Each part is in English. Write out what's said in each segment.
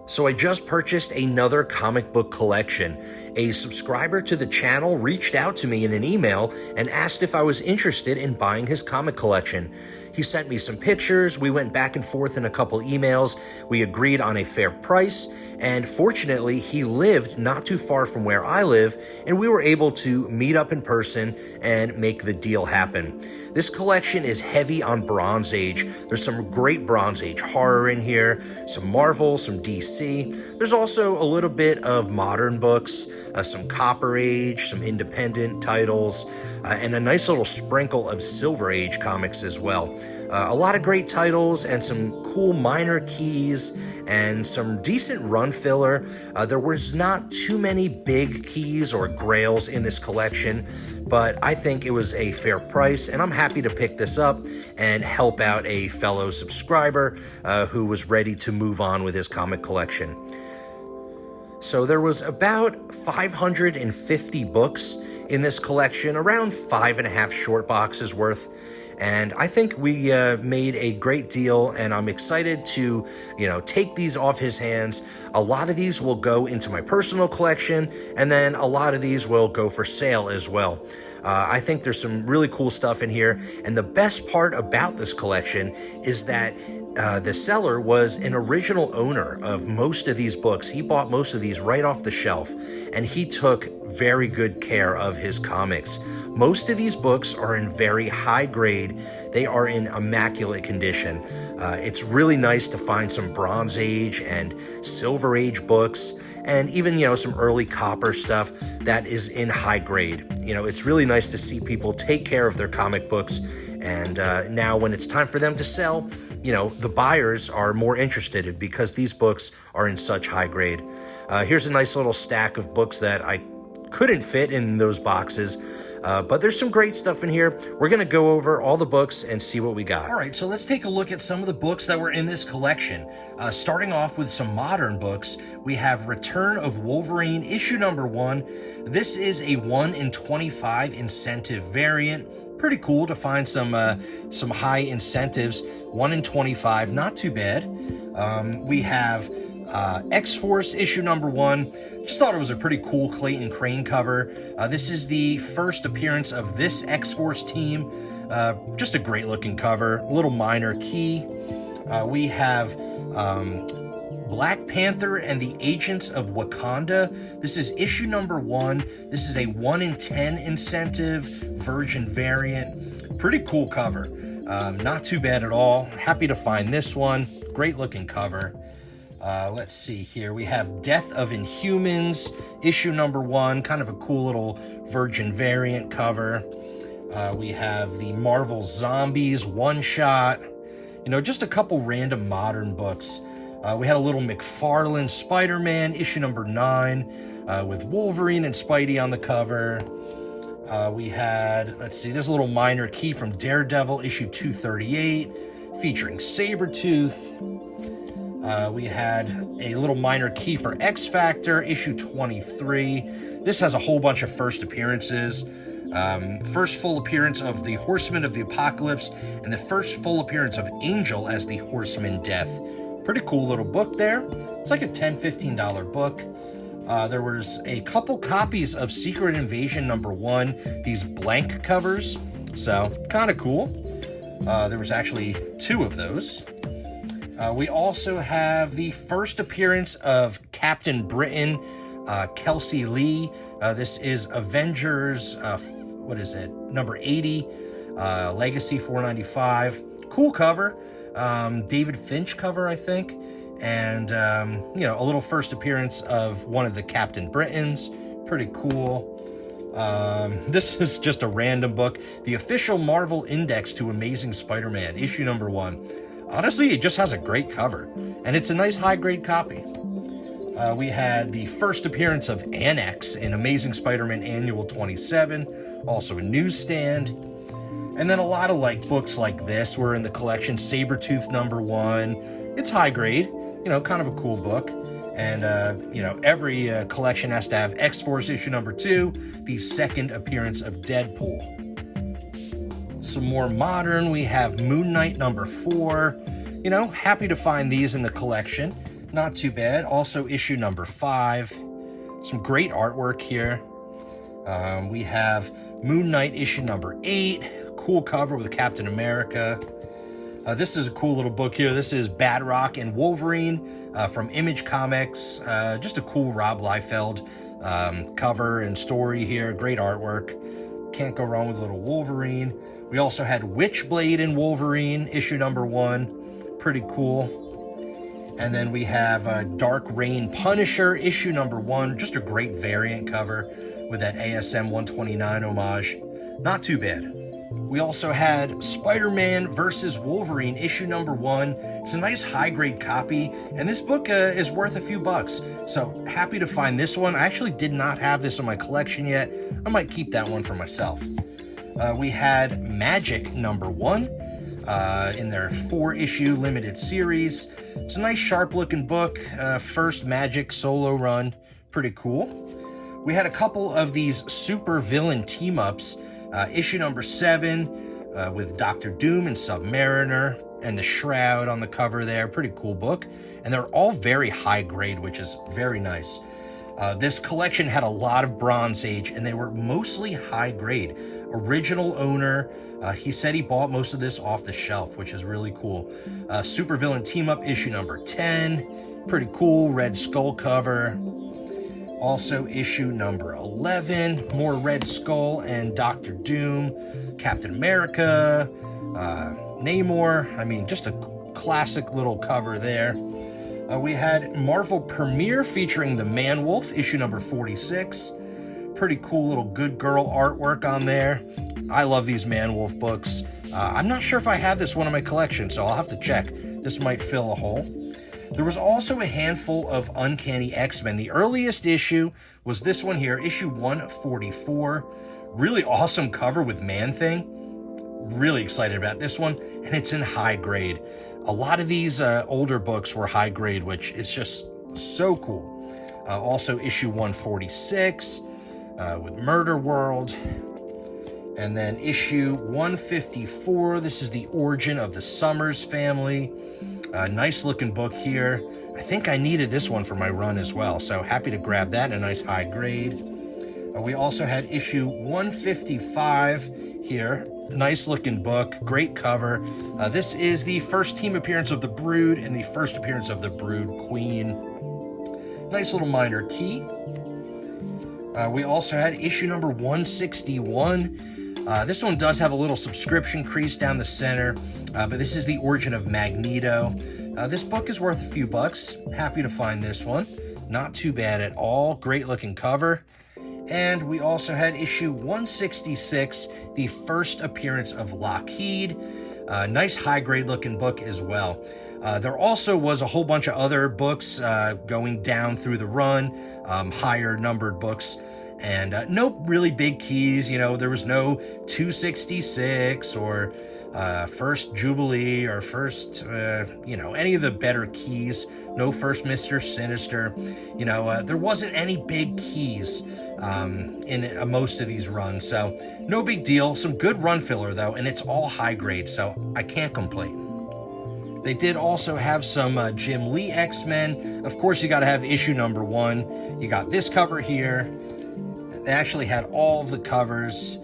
So I just purchased another comic book collection. A subscriber to the channel reached out to me in an email and asked if I was interested in buying his comic collection. He sent me some pictures, we went back and forth in a couple emails, we agreed on a fair price, and fortunately he lived not too far from where I live, and we were able to meet up in person and make the deal happen. This collection is heavy on Bronze Age. There's some great Bronze Age horror in here, some Marvel, some DC. There's also a little bit of modern books, some Copper Age, some independent titles, and a nice little sprinkle of Silver Age comics as well. A lot of great titles and some cool minor keys and some decent run filler. There was not too many big keys or grails in this collection, but I think it was a fair price, and I'm happy to pick this up and help out a fellow subscriber who was ready to move on with his comic collection. So there was about 550 books in this collection, around 5.5 short boxes worth. And I think we made a great deal, and I'm excited to, take these off his hands. A lot of these will go into my personal collection, and then a lot of these will go for sale as well. I think there's some really cool stuff in here, and the best part about this collection is that the seller was an original owner of most of these books. He bought most of these right off the shelf, and he took very good care of his comics. Most of these books are in very high grade. They are in immaculate condition. It's really nice to find some Bronze Age and Silver Age books, and even, some early Copper stuff that is in high grade. It's really nice to see people take care of their comic books, and now when it's time for them to sell, the buyers are more interested because these books are in such high grade. Here's a nice little stack of books that I couldn't fit in those boxes, but there's some great stuff in here. We're going to go over all the books and see what we got. All right, so let's take a look at some of the books that were in this collection. Starting off with some modern books, we have Return of Wolverine, issue number 1. This is a 1 in 25 incentive variant. Pretty cool to find some high incentives. 1 in 25, not too bad. We have X-Force issue number 1. Just thought it was a pretty cool Clayton Crane cover. This is the first appearance of this X-Force team. Just a great looking cover, a little minor key. We have Black Panther and the Agents of Wakanda. This is issue number 1. This is a 1 in 10 incentive Virgin variant. Pretty cool cover. Not too bad at all. Happy to find this one. Great looking cover. Let's see here. We have Death of Inhumans, issue number 1. Kind of a cool little Virgin variant cover. We have the Marvel Zombies one-shot. Just a couple random modern books. We had a little McFarlane Spider-Man, issue number 9, with Wolverine and Spidey on the cover. We had, let's see, this little minor key from Daredevil, issue 238, featuring Sabretooth. We had a little minor key for X-Factor, issue 23. This has a whole bunch of first appearances. First full appearance of the Horseman of the Apocalypse, and the first full appearance of Angel as the Horseman Death. Pretty cool little book there. It's like a $10, $15 book. There was a couple copies of Secret Invasion number 1, these blank covers, so kind of cool. There was actually 2 of those. We also have the first appearance of Captain Britain, Kelsey Lee. This is Avengers, number 80, Legacy 495. Cool cover. David Finch cover, I think, and a little first appearance of one of the Captain Britons. Pretty cool. This is just a random book, the official Marvel Index to Amazing Spider-Man, issue number 1. Honestly, it just has a great cover, and it's a nice high-grade copy. We had the first appearance of Annex in Amazing Spider-Man Annual 27, also a newsstand. And then a lot of books like this were in the collection. Sabretooth number 1. It's high grade, kind of a cool book. And, every collection has to have X-Force issue number 2, the second appearance of Deadpool. Some more modern, we have Moon Knight number 4. Happy to find these in the collection. Not too bad. Also issue number 5. Some great artwork here. We have Moon Knight issue number 8. Cool cover with Captain America. This is a cool little book here. This is Badrock and Wolverine from Image Comics. Just a cool Rob Liefeld cover and story here. Great artwork. Can't go wrong with a little Wolverine. We also had Witchblade and Wolverine, issue number 1. Pretty cool. And then we have Dark Reign Punisher, issue number 1. Just a great variant cover with that ASM 129 homage. Not too bad. We also had Spider-Man versus Wolverine, issue number 1. It's a nice high-grade copy, and this book is worth a few bucks. So happy to find this one. I actually did not have this in my collection yet. I might keep that one for myself. We had Magic number 1 in their 4-issue limited series. It's a nice, sharp-looking book. First Magic solo run. Pretty cool. We had a couple of these super villain team-ups. Issue number 7 with Dr. Doom and Submariner and the Shroud on the cover there. Pretty cool book. And they're all very high grade, which is very nice. This collection had a lot of Bronze Age, and they were mostly high grade. Original owner, he said he bought most of this off the shelf, which is really cool. Super Villain Team Up issue number 10. Pretty cool, Red Skull cover. Also issue number 11, more Red Skull and Dr. Doom, Captain America, Namor. I mean, just a classic little cover there. We had Marvel Premiere featuring the Man-Wolf, issue number 46. Pretty cool little good girl artwork on there. I love these Man-Wolf books. I'm not sure if I have this one in my collection, so I'll have to check. This might fill a hole. There was also a handful of Uncanny X-Men. The earliest issue was this one here, issue 144. Really awesome cover with Man-Thing. Really excited about this one, and it's in high grade. A lot of these older books were high grade, which is just so cool. Also issue 146 with Murder World. And then issue 154, this is the origin of the Summers family. Nice looking book here. I think I needed this one for my run as well, so happy to grab that in a nice high grade. We also had issue 155 here. Nice looking book, great cover. This is the first team appearance of the Brood and the first appearance of the Brood Queen. Nice little minor key. We also had issue number 161. This one does have a little subscription crease down the center, but this is the origin of Magneto. This book is worth a few bucks. Happy to find this one. Not too bad at all. Great looking cover. And we also had issue 166, the first appearance of Lockheed. Nice high grade looking book as well. There also was a whole bunch of other books going down through the run, higher numbered books. And no really big keys, you know, there was no 266 or First Jubilee or First, any of the better keys. No First Mr. Sinister. You know, there wasn't any big keys in most of these runs. So no big deal. Some good run filler, though, and it's all high grade, so I can't complain. They did also have some Jim Lee X-Men. Of course, you got to have issue number 1. You got this cover here. They actually had all of the covers.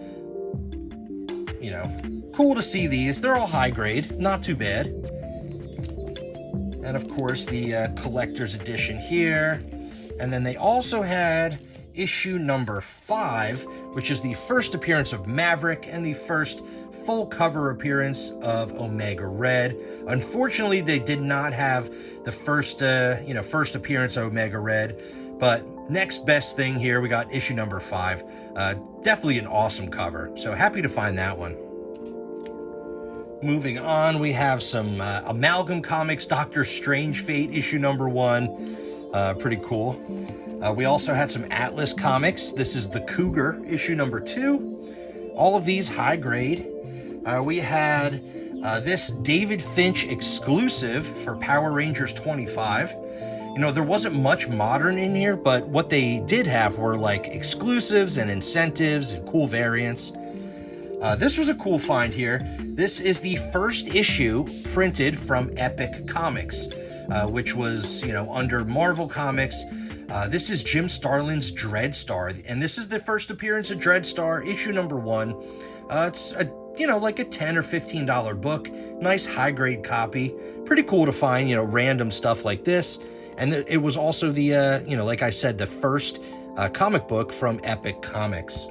You know, cool to see these. They're all high grade, not too bad. And of course, the collector's edition here. And then they also had issue number 5, which is the first appearance of Maverick and the first full cover appearance of Omega Red. Unfortunately, they did not have the first appearance of Omega Red. But next best thing here, we got issue number 5. Definitely an awesome cover. So happy to find that one. Moving on, we have some Amalgam Comics, Doctor Strange Fate, issue number 1. Pretty cool. We also had some Atlas Comics. This is the Cougar, issue number 2. All of these high grade. We had this David Finch exclusive for Power Rangers 25. You know, there wasn't much modern in here, but what they did have were like exclusives and incentives and cool variants. This was a cool find here. This is the first issue printed from Epic Comics. which was, under Marvel Comics. This is Jim Starlin's Dreadstar, and this is the first appearance of Dreadstar, issue number 1. It's like a $10 or $15 book. Nice high-grade copy. Pretty cool to find, random stuff like this. And it was also the, like I said, the first comic book from Epic Comics.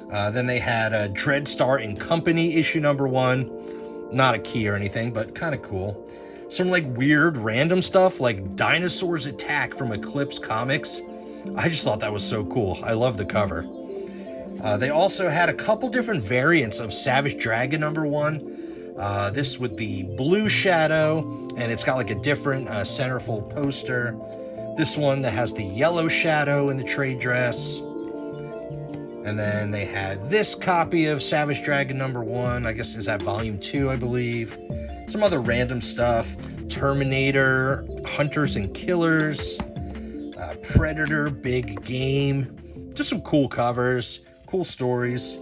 Then they had Dreadstar and Company, issue number 1. Not a key or anything, but kind of cool. Some weird random stuff like Dinosaurs Attack from Eclipse Comics. I just thought that was so cool. I love the cover. They also had a couple different variants of Savage Dragon number 1. This with the blue shadow, and it's got a different centerfold poster. This one that has the yellow shadow in the trade dress. And then they had this copy of Savage Dragon number 1. I guess is that volume 2, I believe. Some other random stuff. Terminator, Hunters and Killers, Predator, Big Game. Just some cool covers, cool stories.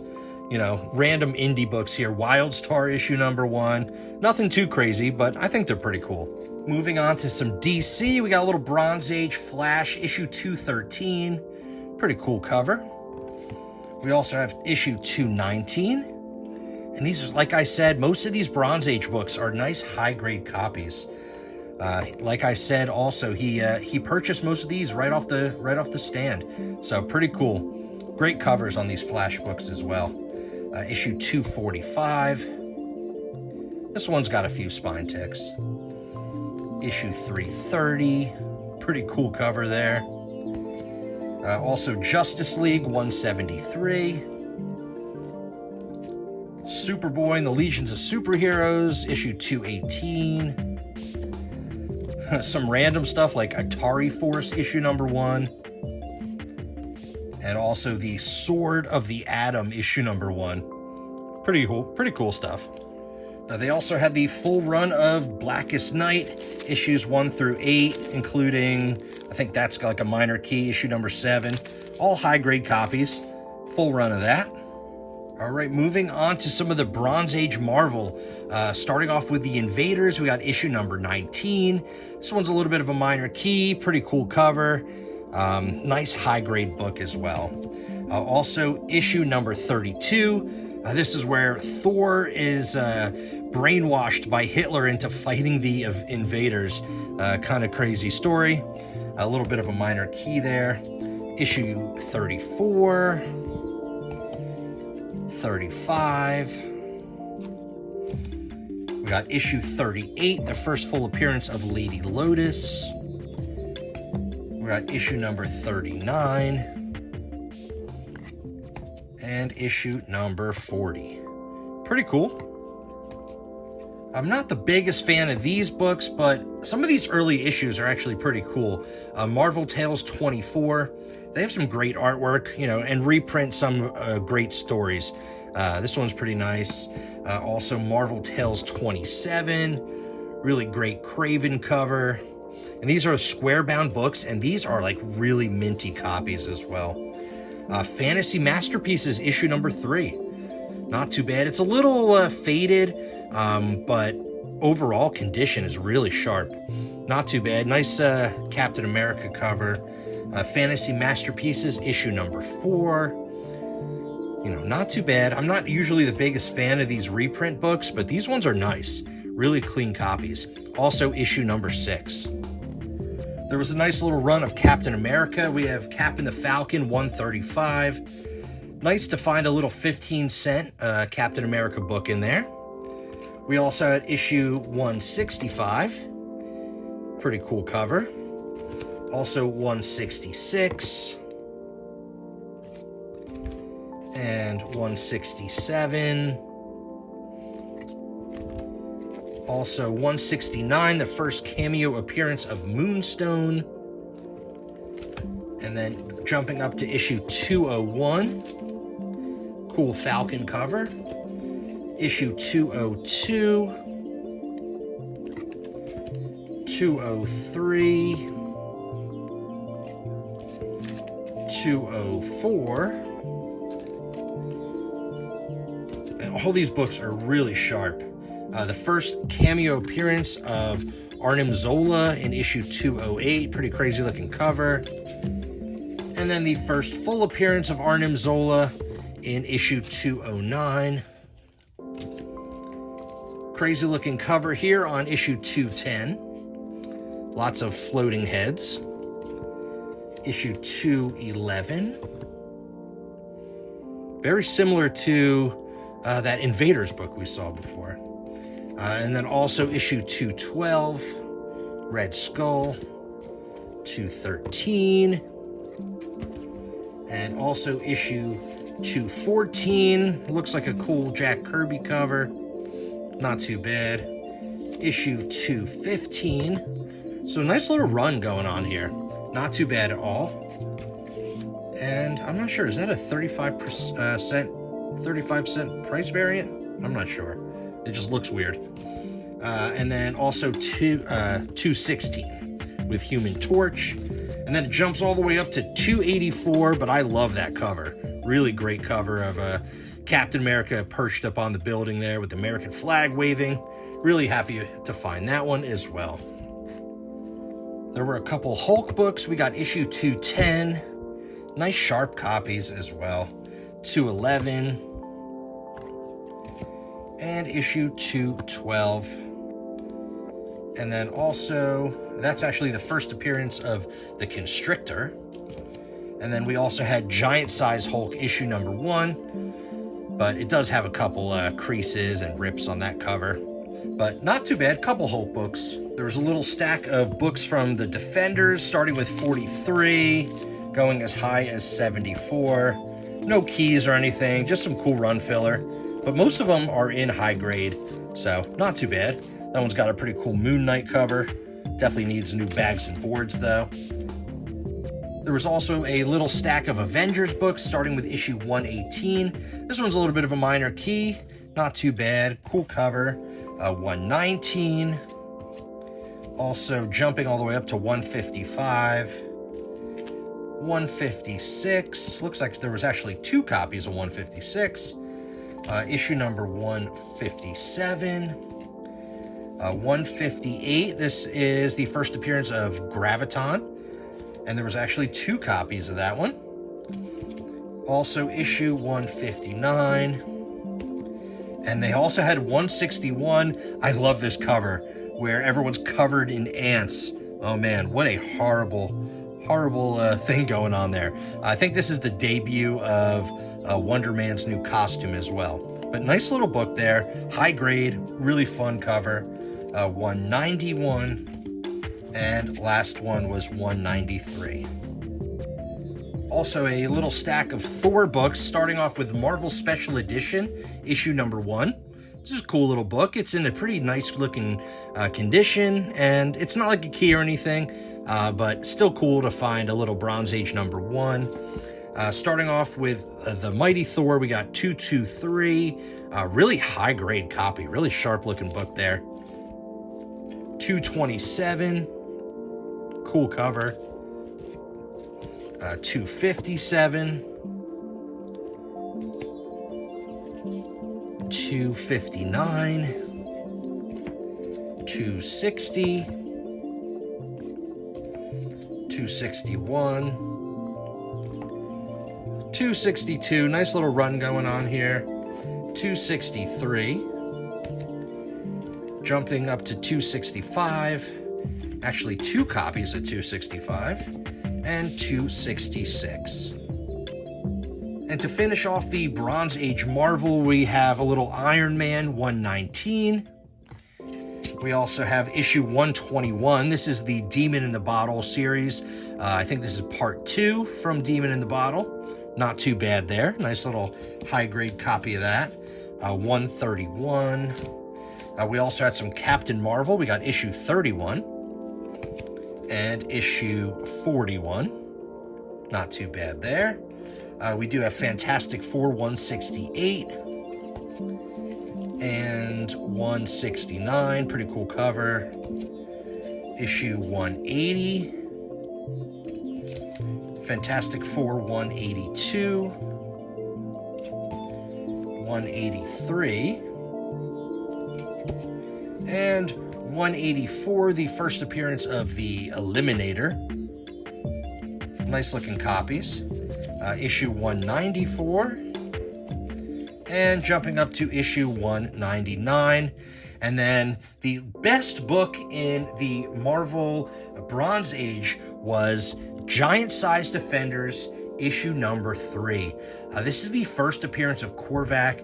Random indie books here. Wildstar issue number 1. Nothing too crazy, but I think they're pretty cool. Moving on to some DC, we got a little Bronze Age Flash issue 213. Pretty cool cover. We also have issue 219. And these, like I said, most of these Bronze Age books are nice high-grade copies. Like I said, also he purchased most of these right off the stand. So pretty cool. Great covers on these Flash books as well. Issue 245. This one's got a few spine ticks. Issue 330. Pretty cool cover there. Also Justice League 173. Superboy and the Legions of Superheroes, issue 218. Some random stuff like Atari Force, issue number 1. And also the Sword of the Atom, issue number 1. Pretty cool stuff. They also had the full run of Blackest Night, issues 1 through 8, including, I think that's got a minor key, issue number 7. All high-grade copies. Full run of that. All right, moving on to some of the Bronze Age Marvel. Starting off with the Invaders, we got issue number 19. This one's a little bit of a minor key, pretty cool cover. Nice high-grade book as well. Also, issue number 32. This is where Thor is brainwashed by Hitler into fighting the invaders. Kind of crazy story. A little bit of a minor key there. Issue 34. 35. We got issue 38, the first full appearance of Lady Lotus. We got issue number 39. And issue number 40. Pretty cool. I'm not the biggest fan of these books, but some of these early issues are actually pretty cool. Marvel Tales 24. They have some great artwork, and reprint some great stories. This one's pretty nice. Also, Marvel Tales 27. Really great Craven cover. And these are square-bound books, and these are really minty copies as well. Fantasy Masterpieces, issue number 3. Not too bad. It's a little faded, but overall condition is really sharp. Not too bad. Nice Captain America cover. Fantasy Masterpieces, issue number 4. Not too bad. I'm not usually the biggest fan of these reprint books, but these ones are nice. Really clean copies. Also, issue number 6. There was a nice little run of Captain America. We have Captain the Falcon 135. Nice to find a little 15-cent Captain America book in there. We also had issue 165. Pretty cool cover. Also 166. And 167. Also 169, the first cameo appearance of Moonstone. And then jumping up to issue 201. Cool Falcon cover. Issue 202. 203. 204. And all these books are really sharp. The first cameo appearance of Arnim Zola in issue 208, pretty crazy looking cover. And then the first full appearance of Arnim Zola in issue 209. Crazy looking cover here on issue 210. Lots of floating heads. Issue 211. Very similar to that Invaders book we saw before. And then also issue 212, Red Skull, 213, and also issue 214. Looks like a cool Jack Kirby cover. Not too bad. Issue 215. So nice little run going on here. Not too bad at all. And I'm not sure, is that a 35-cent price variant? I'm not sure. It just looks weird. And then also 216 with Human Torch. And then it jumps all the way up to 284, but I love that cover. Really great cover of Captain America perched up on the building there with the American flag waving. Really happy to find that one as well. There were a couple Hulk books. We got issue 210. Nice sharp copies as well. 211. And issue 212. And then also, that's actually the first appearance of the Constrictor. And then we also had Giant Size Hulk issue number 1. But it does have a couple creases and rips on that cover. But not too bad, couple Hulk books. There was a little stack of books from the Defenders, starting with 43, going as high as 74. No keys or anything, just some cool run filler. But most of them are in high grade, so not too bad. That one's got a pretty cool Moon Knight cover. Definitely needs new bags and boards, though. There was also a little stack of Avengers books, starting with issue 118. This one's a little bit of a minor key. Not too bad. Cool cover. 119. Also jumping all the way up to 155. 156. Looks like there was actually 2 copies of 156. Issue number 157. 158. This is the first appearance of Graviton. And there was actually 2 copies of that one. Also issue 159. And they also had 161. I love this cover where everyone's covered in ants. Oh man, what a horrible thing going on there. I think this is the debut of Wonder Man's new costume as well. But nice little book there. High grade, really fun cover. 191. And last one was 193. Also a little stack of Thor books, starting off with Marvel Special Edition, issue number 1. This is a cool little book. It's in a pretty nice looking condition, and it's not like a key or anything, but still cool to find a little Bronze Age number 1. Starting off with the Mighty Thor, we got 223. Really high grade copy, really sharp looking book there. 227. Cool cover. 257. 259. 260. 261. 262. Nice little run going on here. 263. Jumping up to 265. Actually, 2 copies of 265. And 266. And to finish off the Bronze Age Marvel, we have a little Iron Man 119. We also have issue 121. This is the Demon in the Bottle series. I think this is part 2 from Demon in the Bottle. Not too bad there. Nice little high-grade copy of that. 131. We also had some Captain Marvel. We got issue 31. And issue 41. Not too bad there. We do have Fantastic Four 168 and 169. Pretty cool cover. Issue 180. Fantastic Four 182. 183. And 184, the first appearance of the Eliminator. Nice looking copies. Issue 194. And jumping up to issue 199. And then the best book in the Marvel Bronze Age was Giant Size Defenders, issue number 3. This is the first appearance of Korvac.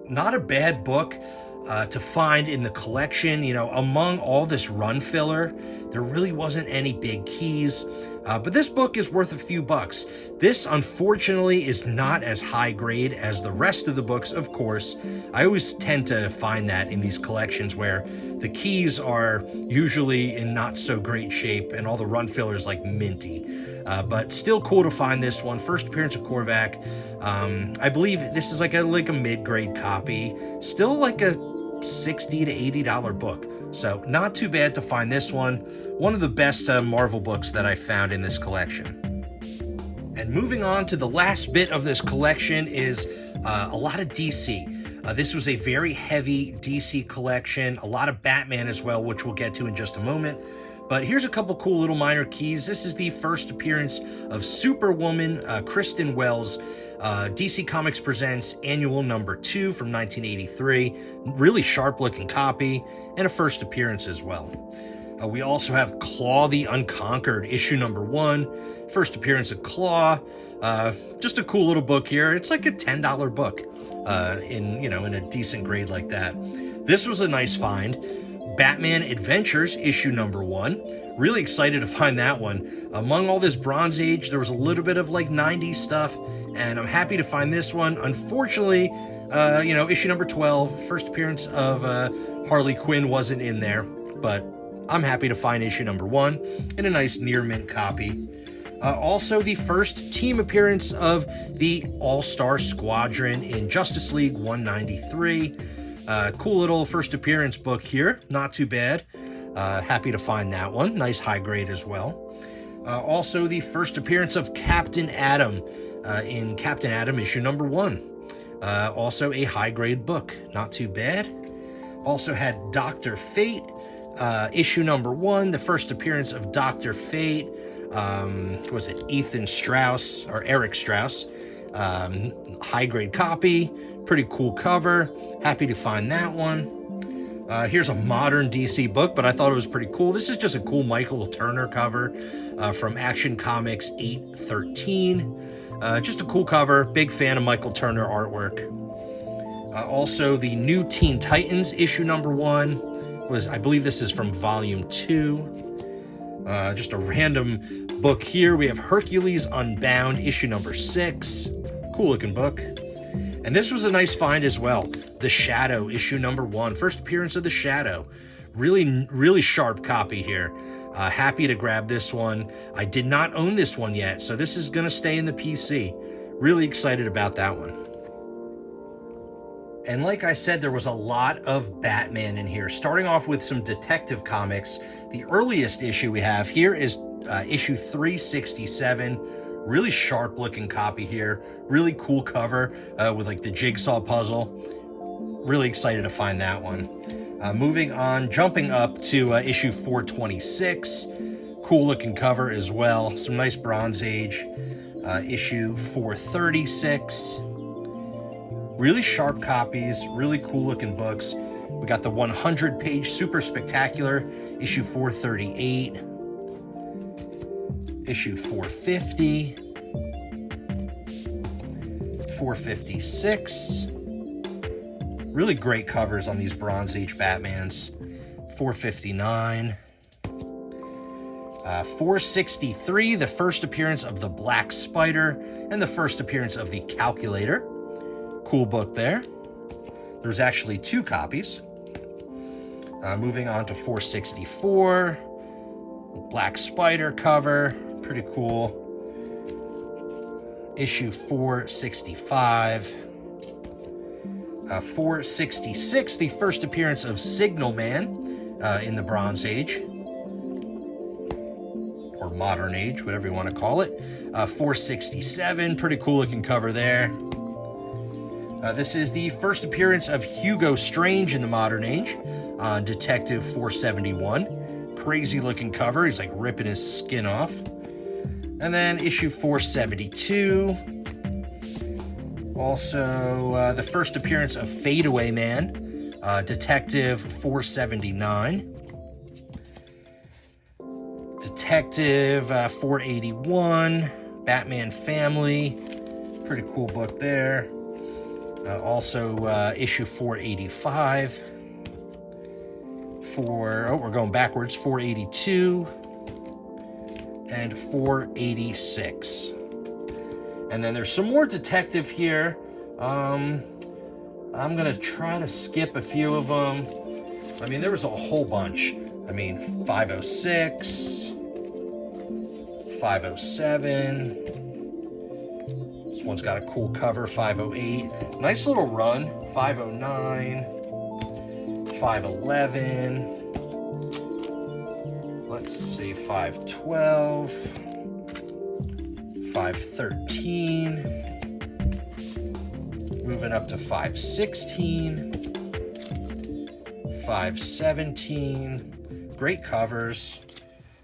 Not a bad book to find in the collection. You know, among all this run filler, there really wasn't any big keys. But this book is worth a few bucks. This, unfortunately, is not as high grade as the rest of the books, of course. I always tend to find that in these collections where the keys are usually in not so great shape and all the run fillers like minty. But still cool to find this one. First appearance of Korvac. I believe this is like a mid-grade copy. Still like a $60 to $80 book. So not too bad to find this one. One of the best Marvel books that I found in this collection. And moving on to the last bit of this collection is a lot of DC. This was a very heavy DC collection. A lot of Batman as well, which we'll get to in just a moment. But here's a couple cool little minor keys. This is the first appearance of Superwoman, Kristen Wells. DC Comics presents Annual number 2 from 1983. Really sharp looking copy and a first appearance as well. We also have Claw the Unconquered, issue number 1. First appearance of Claw. Just a cool little book here. It's like a $10 book in a decent grade like that. This was a nice find. Batman Adventures, issue number 1. Really excited to find that one. Among all this Bronze Age, there was a little bit of like 90s stuff, and I'm happy to find this one. Unfortunately, issue number 12, first appearance of Harley Quinn wasn't in there, but I'm happy to find issue number 1 in a nice near mint copy. Also, the first team appearance of the All-Star Squadron in Justice League 193. Cool little first appearance book here. Not too bad. Happy to find that one. Nice high grade as well. Also, the first appearance of Captain Atom in Captain Atom issue number 1. Also a high grade book. Not too bad. Also had Dr. Fate, issue number 1. The first appearance of Dr. Fate. Was it Ethan Strauss or Eric Strauss? High grade copy. Pretty cool cover. Happy to find that one. Here's a modern DC book, but I thought it was pretty cool. This is just a cool Michael Turner cover from Action Comics 813. Just a cool cover. Big fan of Michael Turner artwork. Also, the new Teen Titans issue number 1 was, I believe this is from volume 2. Just a random book here. We have Hercules Unbound issue number 6. Cool looking book. And this was a nice find as well. The Shadow, issue number 1. First appearance of The Shadow. Really, really sharp copy here. Happy to grab this one. I did not own this one yet, so this is going to stay in the PC. Really excited about that one. And like I said, there was a lot of Batman in here. Starting off with some Detective Comics. The earliest issue we have here is issue 367. Really sharp looking copy here. Really cool cover with like the jigsaw puzzle. Really excited to find that one. Moving on, jumping up to issue 426. Cool looking cover as well. Some nice Bronze Age. Issue 436. Really sharp copies. Really cool looking books. We got the 100-page Super Spectacular, issue 438. Issue 450, 456. Really great covers on these Bronze Age Batmans. 459. 463, the first appearance of the Black Spider and the first appearance of the Calculator. Cool book there. There's actually 2 copies. Moving on to 464. Black Spider cover. Pretty cool. Issue 465. 466, the first appearance of Signal Man in the Bronze Age. Or Modern Age, whatever you want to call it. 467, pretty cool looking cover there. This is the first appearance of Hugo Strange in the Modern Age. on Detective 471. Crazy looking cover. He's like ripping his skin off. And then issue 472. Also, the first appearance of Fadeaway Man, Detective 479. Detective 481, Batman Family. Pretty cool book there. Also, issue 485. We're going backwards. 482 and 486. And then there's some more detective here. I'm gonna try to skip a few of them. I mean, there was a whole bunch. I mean, 506, 507. This one's got a cool cover, 508. Nice little run, 509, 511. Let's see, 512, 513. Moving up to 516, 517. Great covers,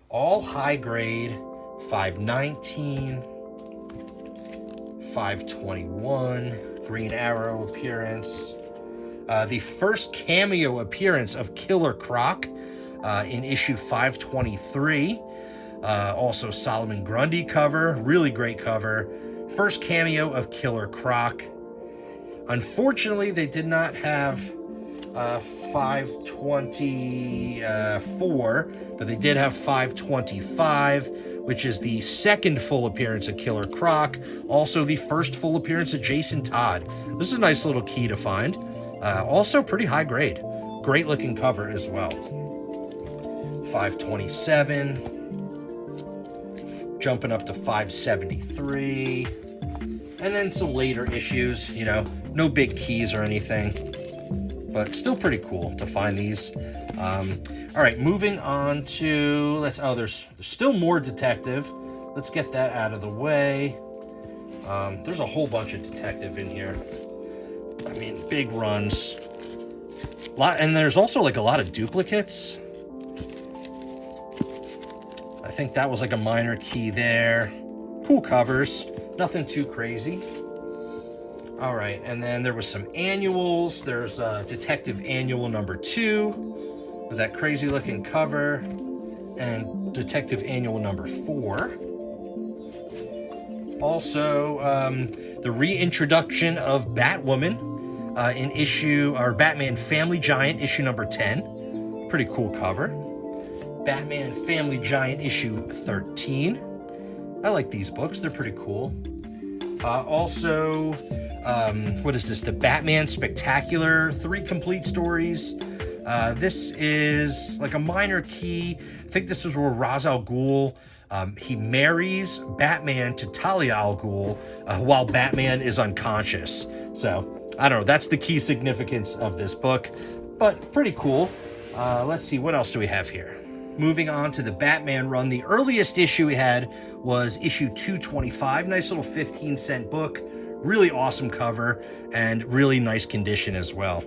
all high grade. 519, 521, Green Arrow appearance. The first cameo appearance of Killer Croc in issue 523. Also Solomon Grundy cover, really great cover. First cameo of Killer Croc. Unfortunately, they did not have 524, but they did have 525, which is the second full appearance of Killer Croc. Also the first full appearance of Jason Todd. This is a nice little key to find. Also pretty high grade. Great looking cover as well. 527. Jumping up to 573. And then some later issues, you know, no big keys or anything, but still pretty cool to find these. All right, moving on to, there's still more detective. Let's get that out of the way. There's a whole bunch of detective in here. I mean, big runs. And there's also like a lot of duplicates. I think that was like a minor key there. Cool covers, nothing too crazy. All right, and then there was some annuals. There's Detective Annual number 2 with that crazy looking cover, and Detective Annual number 4. Also, the reintroduction of Batwoman in Batman Family Giant issue number 10. Pretty cool cover. Batman Family Giant issue 13. I like these books, they're pretty cool. Also, what is this? The Batman Spectacular, 3 complete stories. This is like a minor key. I think this is where Ra's al Ghul, he marries Batman to Talia al Ghul while Batman is unconscious. So, I don't know, that's the key significance of this book, but pretty cool. Let's see, what else do we have here? Moving on to the Batman run, the earliest issue we had was issue 225. Nice little 15-cent book. Really awesome cover and really nice condition as well.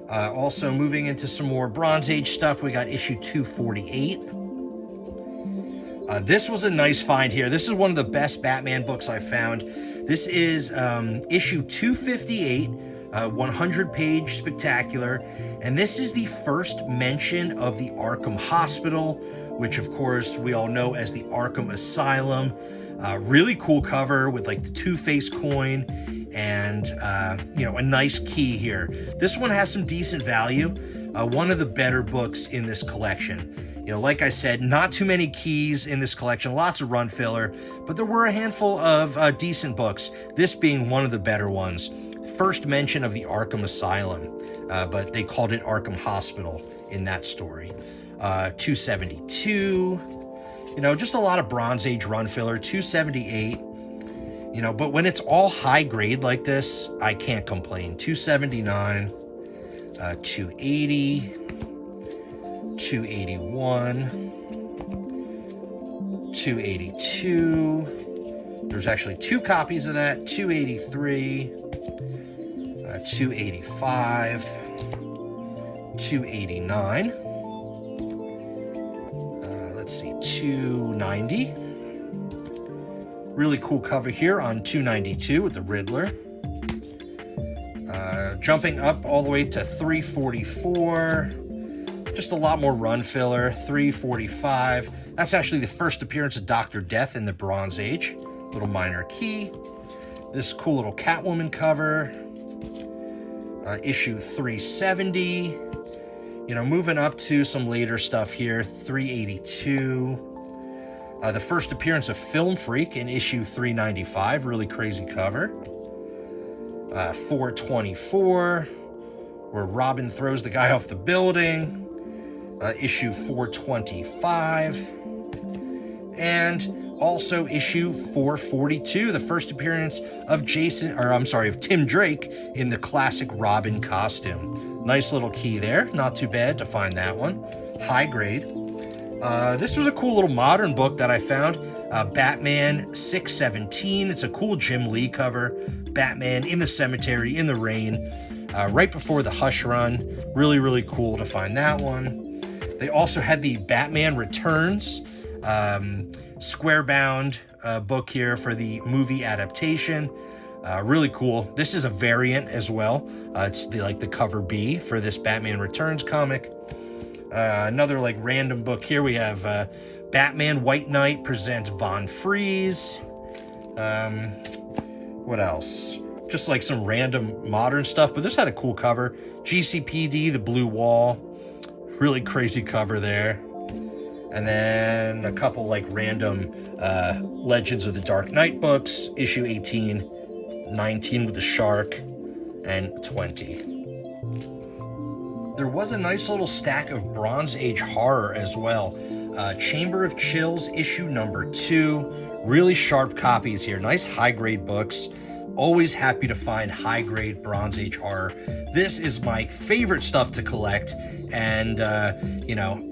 Also moving into some more Bronze Age stuff, we got issue 248. This was a nice find here. This is one of the best Batman books I found. This is issue 258, 100-page spectacular, and this is the first mention of the Arkham Hospital, which of course we all know as the Arkham Asylum. Really cool cover with like the Two-Face coin and you know, a nice key here. This one has some decent value. One of the better books in this collection. You know, like I said, not too many keys in this collection, lots of run filler, but there were a handful of decent books, this being one of the better ones. First mention of the Arkham Asylum, but they called it Arkham Hospital in that story. 272, you know, just a lot of Bronze Age run filler. 278, you know, but when it's all high grade like this, I can't complain. 279, 280, 281, 282. There's actually 2 copies of that. 283, 285, 289. Let's see, 290. Really cool cover here on 292 with the Riddler. Jumping up all the way to 344. Just a lot more run filler. 345. That's actually the first appearance of Dr. Death in the Bronze Age. Little minor key. This cool little Catwoman cover. Issue 370. You know, moving up to some later stuff here. 382. The first appearance of Film Freak in issue 395. Really crazy cover. 424. Where Robin throws the guy off the building. Issue 425. And also issue 442, the first appearance of Tim Drake in the classic Robin costume. Nice little key there. Not too bad to find that one. High grade. This was a cool little modern book that I found. Batman 617. It's a cool Jim Lee cover. Batman in the cemetery, in the rain, right before the Hush run. Really, really cool to find that one. They also had the Batman Returns square-bound book here for the movie adaptation. Really cool. This is a variant as well. It's the cover B for this Batman Returns comic. Another random book here. We have Batman White Knight presents Von Freeze. What else? Just some random modern stuff, but this had a cool cover. GCPD, The Blue Wall. Really crazy cover there. And then a couple random Legends of the Dark Knight books. Issue 18, 19 with the shark, and 20. There was a nice little stack of Bronze Age horror as well. Chamber of Chills, issue number 2. Really sharp copies here. Nice high-grade books. Always happy to find high-grade Bronze Age horror. This is my favorite stuff to collect, and,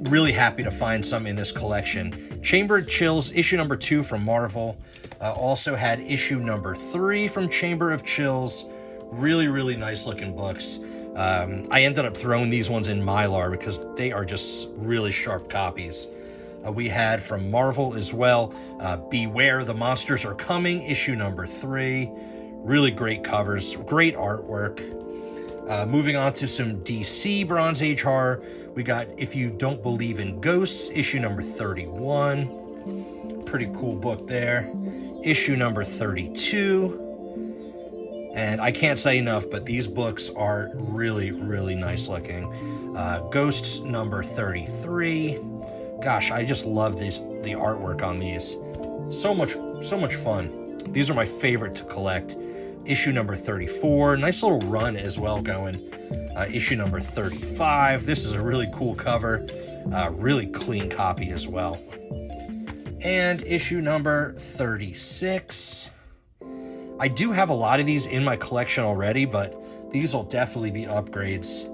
really happy to find some in this collection. Chamber of Chills, issue number 2 from Marvel. Also had issue number 3 from Chamber of Chills. Really, really nice-looking books. I ended up throwing these ones in Mylar because they are just really sharp copies. We had from Marvel as well, Beware the Monsters Are Coming, issue number 3. Really great covers, great artwork. Moving on to some DC Bronze Age horror, we got If You Don't Believe in Ghosts, issue number 31. Pretty cool book there. Issue number 32. And I can't say enough, but these books are really, really nice looking. Ghosts number 33. Gosh, I just love the artwork on these. So much fun. These are my favorite to collect. Issue number 34. Nice little run as well going. Issue number 35. This is a really cool cover. Really clean copy as well. And issue number 36. I do have a lot of these in my collection already, but these will definitely be upgrades.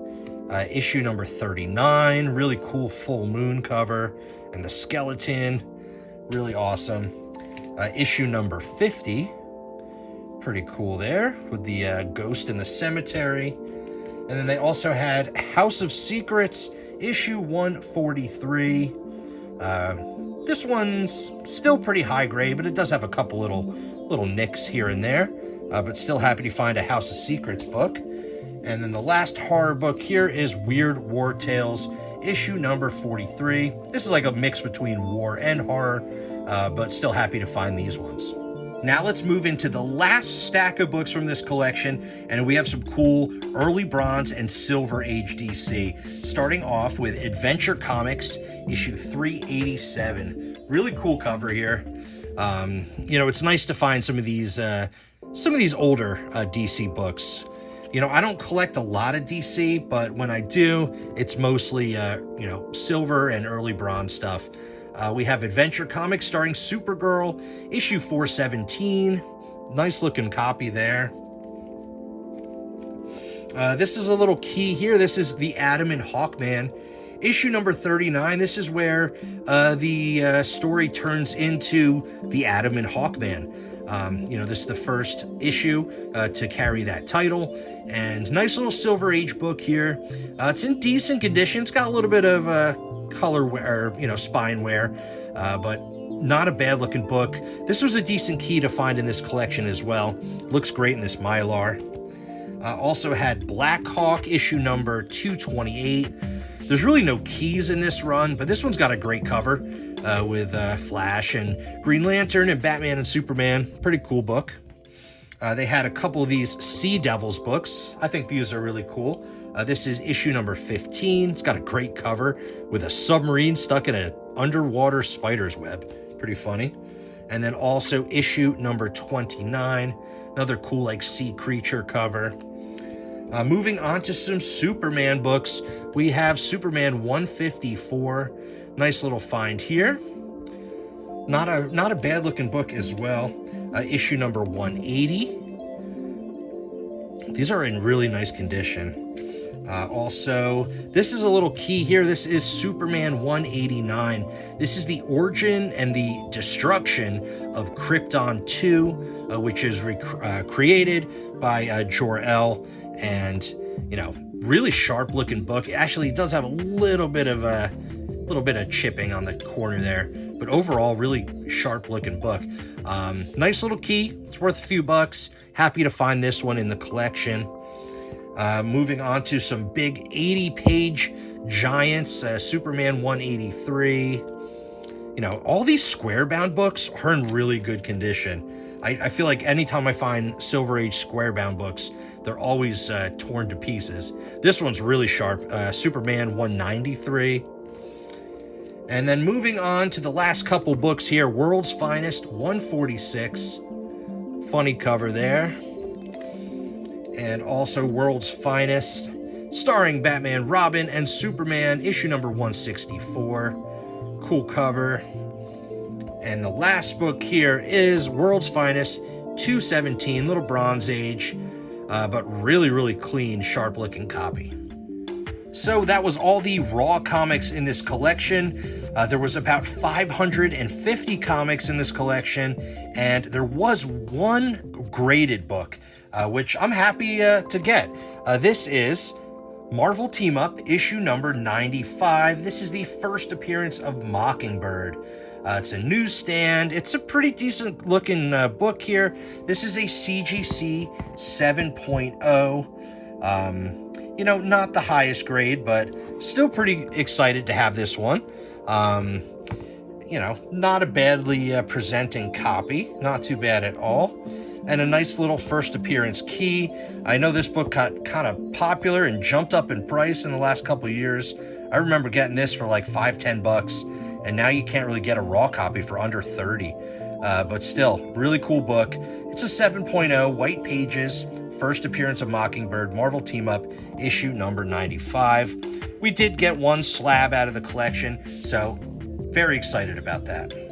Issue number 39. Really cool full moon cover. And the skeleton. Really awesome. Issue number 50. Pretty cool there with the ghost in the cemetery. And then they also had House of Secrets, issue 143. This one's still pretty high grade, but it does have a couple little nicks here and there. But still happy to find a House of Secrets book. And then the last horror book here is Weird War Tales, issue number 43. This is a mix between war and horror, but still happy to find these ones. Now let's move into the last stack of books from this collection, and we have some cool early Bronze and Silver Age DC. Starting off with Adventure Comics, issue 387. Really cool cover here. It's nice to find some of these older DC books. I don't collect a lot of DC, but when I do, it's mostly silver and early Bronze stuff. We have Adventure Comics starring Supergirl, issue 417. Nice looking copy there. This is a little key here. This is the Atom and Hawkman, issue number 39. This is where the story turns into the Atom and Hawkman. This is the first issue to carry that title, and nice little Silver Age book here. It's in decent condition. It's got a little bit of color wear, spine wear, but not a bad looking book. This was a decent key to find in this collection as well. Looks great in this Mylar. Also had Black Hawk issue number 228. There's really no keys in this run, but this one's got a great cover with Flash and Green Lantern and Batman and Superman. Pretty cool book. They had a couple of these Sea Devils books. I think these are really cool. This is issue number 15. It's got a great cover with a submarine stuck in an underwater spider's web. Pretty funny. And then also issue number 29. Another cool like sea creature cover. Moving on to some Superman books. We have Superman 154. Nice little find here. Not a bad looking book as well. Issue number 180. These are in really nice condition. Also, this is a little key here. This is Superman 189. This is the origin and the destruction of Krypton 2, which is created by Jor-El, and really sharp looking book. Actually, it does have a little bit of chipping on the corner there, but overall, really sharp looking book. Nice little key. It's worth a few bucks. Happy to find this one in the collection. Moving on to some big 80-page giants, Superman 183. All these square-bound books are in really good condition. I feel like anytime I find Silver Age square-bound books, they're always torn to pieces. This one's really sharp, Superman 193. And then moving on to the last couple books here, World's Finest 146. Funny cover there. And also World's Finest, starring Batman, Robin, and Superman, issue number 164. Cool cover. And the last book here is World's Finest 217, little Bronze Age, but really, really clean, sharp-looking copy. So that was all the Raw comics in this collection. There was about 550 comics in this collection, and there was one graded book, which I'm happy to get. This is Marvel Team Up, issue number 95. This is the first appearance of Mockingbird. It's a newsstand. It's a pretty decent looking book here. This is a CGC 7.0. Not the highest grade, but still pretty excited to have this one. Not a badly presenting copy. Not too bad at all. And a nice little first appearance key. I know this book got kind of popular and jumped up in price in the last couple of years. I remember getting this for like $5-10, and now you can't really get a raw copy for under 30. But still, really cool book. It's a 7.0, white pages, first appearance of Mockingbird, Marvel Team Up, issue number 95. We did get one slab out of the collection, so very excited about that.